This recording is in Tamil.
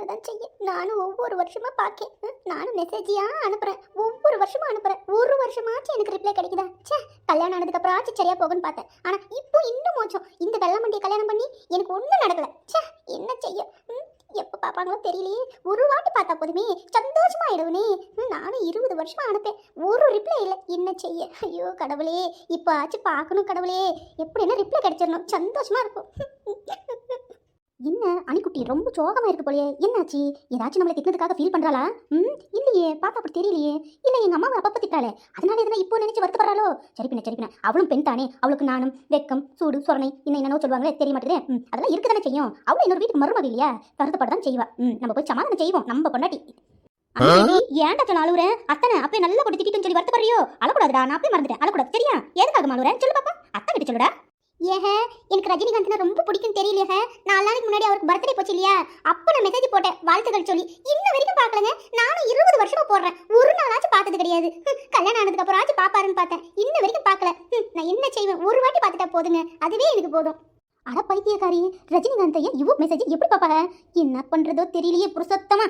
என்னதான் செய்ய, நானும் ஒவ்வொரு வருஷமா பாக்கேன். நானும் மெசேஜியா அனுப்புறேன், ஒவ்வொரு வருஷமா அனுப்புறேன். ஒரு வருஷமாச்சும் எனக்கு ரிப்ளை கிடைக்குதா? ச்சே, கல்யாணம் ஆனதுக்கு அப்புறம் ஆச்சு சரியா போகும்னு பார்த்தேன். ஆனா இப்போ இன்னும் மோசம். இந்த வெள்ளமண்டியை கல்யாணம் பண்ணி எனக்கு ஒன்றும் நடக்கல. ச்சே, என்ன செய்ய? எப்போ பார்ப்பாங்களோ தெரியலையே. ஒரு வாட்டி பார்த்தா போதுமே, சந்தோஷமா ஆயிடுவனே. நானும் 20 வருஷமா அனுப்பேன், ஒரு ரிப்ளை இல்லை. என்ன செய்ய? ஐயோ கடவுளே, இப்போ ஆச்சு பார்க்கணும் கடவுளே. எப்படி என்ன ரிப்ளை கிடைச்சிடணும், சந்தோஷமா இருக்கும். என்ன அணிக்குட்டி ரொம்ப சோகமா இருக்கு போலயே, என்னாச்சு? ஏதாச்சும் நம்மளை திட்டினதுக்காக ஃபீல் பண்றாளா? இல்லையே, பார்த்தா அப்படி தெரியலையே. இல்ல எங்க அம்மாவை அப்பப்ப திட்டாளே, அதனால எதனா இப்போ நினைச்சு வருத்தப்படுறாளோ? சரி பின்ன அவளும் பெண் தானே, அவளுக்கு நானும் வெக்கம் சூடு சொரணை இன்னும் என்னென்னோ சொல்லுவாங்களே, தெரிய மாட்டேதே. அதெல்லாம் இருக்குதானே செய்யும். அவளும் இன்னொரு வீட்டுக்கு மருமக இல்லையா, வருத்தப்படதான் செய்வா. நம்ம போய் சமாதானம் செய்வோம், நம்ம பொண்டாட்டி. ஏன்டா சொல்ல அழுவுற? அத்தனை அப்பே நல்லா போட்டு திட்டிட்டுன்னு சொல்லி வருத்தப்படுறியோ? அழக்கூடாதுடா, நான் போய் மறந்துட்டேன், அழக்கூடாது சரியா? எதுக்காக அழுவுற சொல்லு பாப்பா, அத்தை கிட்ட சொல்லுடா. ஏஹ, எனக்கு ரஜினிகாந்த்னா ரொம்ப பிடிக்கும் தெரியலையே. 4 நாளைக்கு முன்னாடி அவருக்கு பர்த்டே போச்சு இல்லையா, அப்போ நான் மெசேஜ் போட்டேன் வாழ்த்துக்கள் சொல்லி. இன்ன வரைக்கும் பார்க்கலங்க. நானும் 20 வருஷமா போடுறேன், ஒரு நாளாச்சும் பார்த்தது கிடையாது. கல்யாணம் ஆனதுக்கு அப்புறம் ஆச்சு பாப்பாருன்னு பார்த்தேன், இன்ன வரைக்கும் பார்க்கல. நான் என்ன செய்வேன், ஒரு வாட்டி பார்த்துட்டா போதுங்க, அதுவே எனக்கு போதும். அட பைத்தியக்காரி, ரஜினிகாந்தைய இவ மெசேஜ் எப்படி பாப்பாங்க? என்ன பண்றதோ தெரியலையே புருஷோத்தமா.